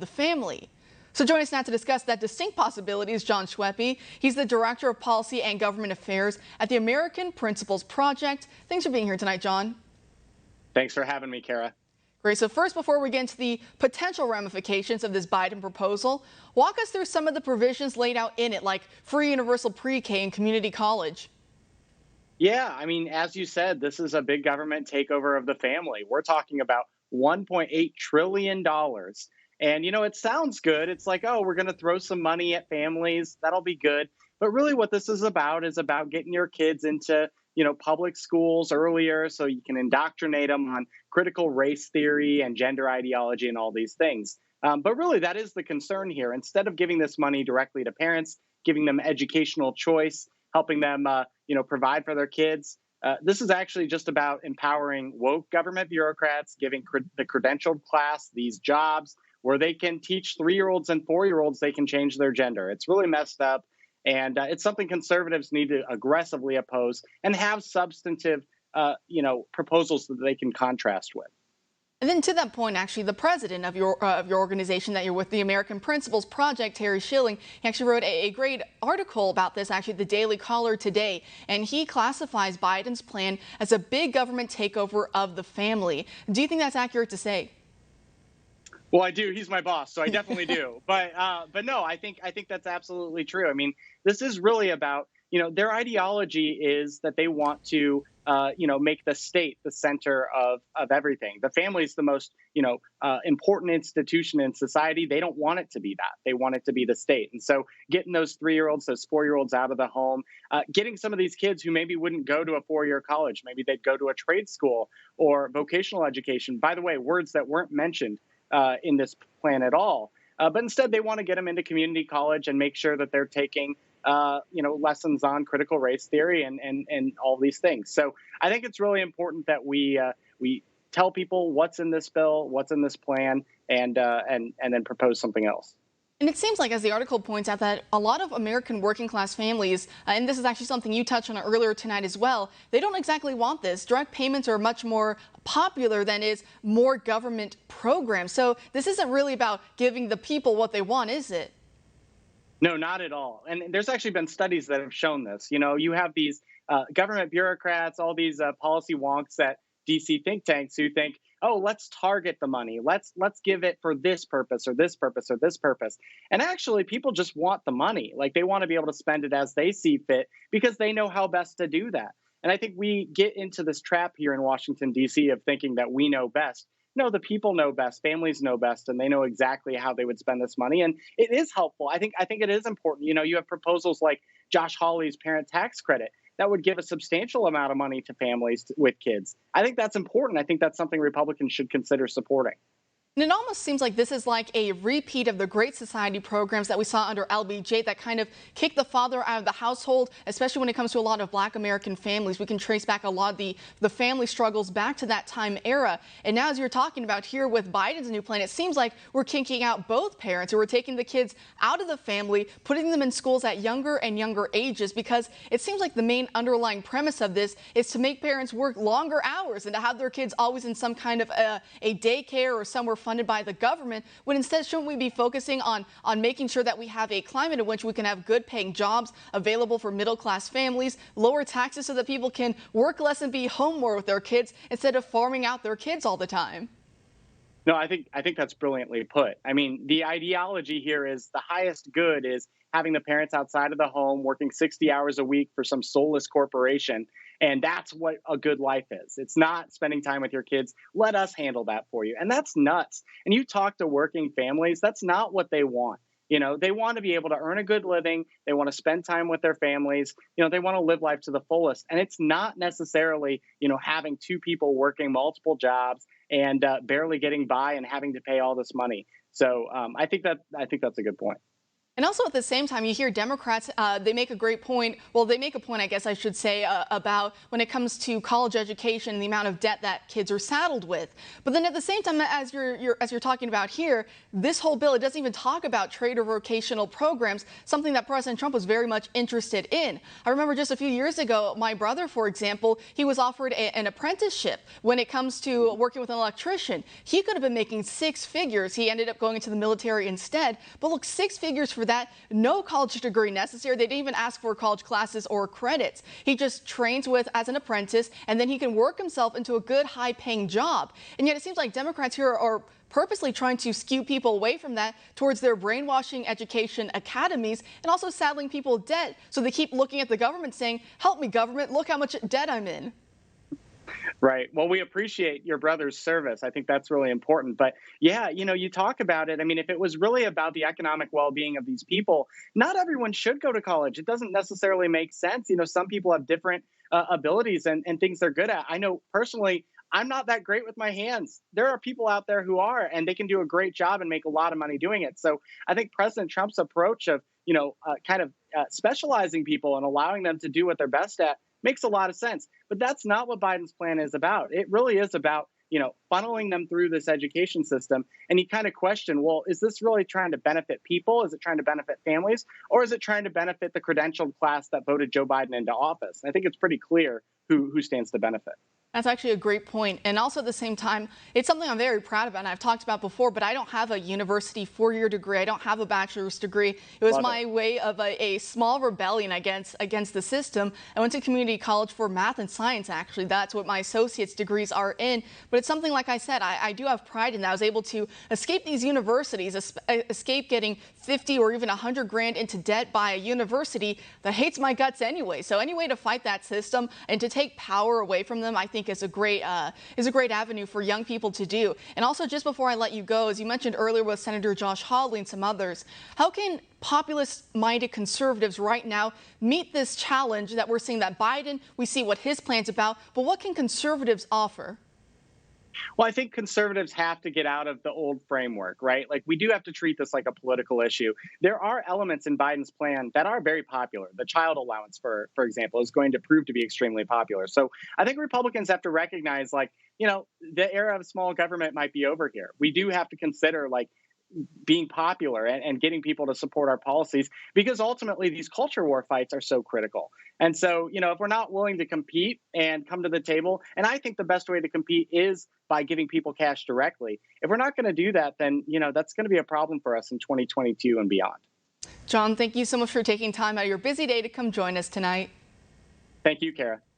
the family. So joining us now to discuss that distinct possibility is John Schweppe. He's the Director of Policy and Government Affairs at the American Principles Project. Thanks for being here tonight, John. Thanks for having me, Kara. Great. So first, before we get into the potential ramifications of this Biden proposal, walk us through some of the provisions laid out in it, like free universal pre-K and community college. Yeah, I mean, as you said, this is a big government takeover of the family. We're talking about $1.8 trillion. And, it sounds good. It's like, oh, we're going to throw some money at families. That'll be good. But really what this is about getting your kids into, public schools earlier so you can indoctrinate them on critical race theory and gender ideology and all these things. But really, that is the concern here. Instead of giving this money directly to parents, giving them educational choice, helping them, provide for their kids. This is actually just about empowering woke government bureaucrats, giving the credentialed class these jobs where they can teach 3-year-olds and 4-year-olds they can change their gender. It's really messed up. And it's something conservatives need to aggressively oppose and have substantive, proposals that they can contrast with. And then to that point, actually, the president of your organization that you're with, the American Principles Project, Terry Schilling, he actually wrote a great article about this, actually, the Daily Caller today. And he classifies Biden's plan as a big government takeover of the family. Do you think that's accurate to say? Well, I do. He's my boss, so I definitely do. But no, I think that's absolutely true. I mean, this is really about, their ideology is that they want to, make the state the center of everything. The family is the most, important institution in society. They don't want it to be that. They want it to be the state. And so getting those 3-year-olds, those 4-year-olds out of the home, getting some of these kids who maybe wouldn't go to a 4-year college, maybe they'd go to a trade school or vocational education. By the way, words that weren't mentioned in this plan at all. But instead, they want to get them into community college and make sure that they're taking, lessons on critical race theory and all these things. So I think it's really important that we tell people what's in this bill, what's in this plan, and then propose something else. And it seems like, as the article points out, that a lot of American working class families, and this is actually something you touched on earlier tonight as well, they don't exactly want this. Direct payments are much more popular than is more government programs. So this isn't really about giving the people what they want, is it? No, not at all. And there's actually been studies that have shown this. You have these government bureaucrats, all these policy wonks at DC think tanks who think, oh, let's target the money. Let's give it for this purpose or this purpose or this purpose. And actually, people just want the money. Like, they want to be able to spend it as they see fit because they know how best to do that. And I think we get into this trap here in Washington, D.C. of thinking that we know best. No, the people know best, families know best, and they know exactly how they would spend this money. And it is helpful. I think it is important. You have proposals like Josh Hawley's parent tax credit that would give a substantial amount of money to families with kids. I think that's important. I think that's something Republicans should consider supporting. And it almost seems like this is like a repeat of the Great Society programs that we saw under LBJ that kind of kicked the father out of the household, especially when it comes to a lot of Black American families. We can trace back a lot of the family struggles back to that time era. And now, as you're talking about here with Biden's new plan, it seems like we're kicking out both parents, or we're taking the kids out of the family, putting them in schools at younger and younger ages, because it seems like the main underlying premise of this is to make parents work longer hours and to have their kids always in some kind of a daycare or somewhere funded by the government, when instead shouldn't we be focusing on making sure that we have a climate in which we can have good paying jobs available for middle class families, lower taxes so that people can work less and be home more with their kids instead of farming out their kids all the time? No, I think that's brilliantly put. I mean, the ideology here is the highest good is having the parents outside of the home working 60 hours a week for some soulless corporation. And that's what a good life is. It's not spending time with your kids. Let us handle that for you. And that's nuts. And you talk to working families, that's not what they want. They want to be able to earn a good living. They want to spend time with their families. They want to live life to the fullest. And it's not necessarily, having 2 people working multiple jobs and barely getting by and having to pay all this money. So I think that's a good point. And also at the same time, you hear Democrats, they make a great point. Well, they make a point, I guess I should say, about when it comes to college education and the amount of debt that kids are saddled with. But then at the same time, as you're talking about here, this whole bill, it doesn't even talk about trade or vocational programs, something that President Trump was very much interested in. I remember just a few years ago, my brother, for example, he was offered an apprenticeship when it comes to working with an electrician. He could have been making six figures. He ended up going into the military instead. But look, six figures for that, no college degree necessary. They didn't even ask for college classes or credits. He just trains with as an apprentice, and then he can work himself into a good, high-paying job. And yet it seems like Democrats here are purposely trying to skew people away from that towards their brainwashing education academies and also saddling people with debt. So they keep looking at the government saying, help me, government, look how much debt I'm in. Right. Well, we appreciate your brother's service. I think that's really important. But yeah, you talk about it. I mean, if it was really about the economic well-being of these people, not everyone should go to college. It doesn't necessarily make sense. Some people have different abilities and things they're good at. I know personally, I'm not that great with my hands. There are people out there who are, and they can do a great job and make a lot of money doing it. So I think President Trump's approach of, specializing people and allowing them to do what they're best at makes a lot of sense. But that's not what Biden's plan is about. It really is about, funneling them through this education system. And you kind of question, well, is this really trying to benefit people? Is it trying to benefit families? Or is it trying to benefit the credentialed class that voted Joe Biden into office? And I think it's pretty clear who stands to benefit. That's actually a great point. And also at the same time, it's something I'm very proud about and I've talked about before, but I don't have a university four-year degree. I don't have a bachelor's degree. It was my way of a small rebellion against the system. I went to community college for math and science, actually. That's what my associate's degrees are in. But it's something, like I said, I do have pride in that. I was able to escape these universities, escape getting 50 or even 100 grand into debt by a university that hates my guts anyway. So any way to fight that system and to take power away from them, I think is a great avenue for young people to do. And also, just before I let you go, as you mentioned earlier with Senator Josh Hawley and some others, how can populist-minded conservatives right now meet this challenge that we're seeing that Biden, we see what his plan's about, but what can conservatives offer? Well, I think conservatives have to get out of the old framework, right? Like, we do have to treat this like a political issue. There are elements in Biden's plan that are very popular. The child allowance, for example, is going to prove to be extremely popular. So I think Republicans have to recognize, the era of small government might be over here. We do have to consider, being popular and getting people to support our policies, because ultimately these culture war fights are so critical. And so, if we're not willing to compete and come to the table, and I think the best way to compete is by giving people cash directly. If we're not going to do that, then, that's going to be a problem for us in 2022 and beyond. John, thank you so much for taking time out of your busy day to come join us tonight. Thank you, Kara.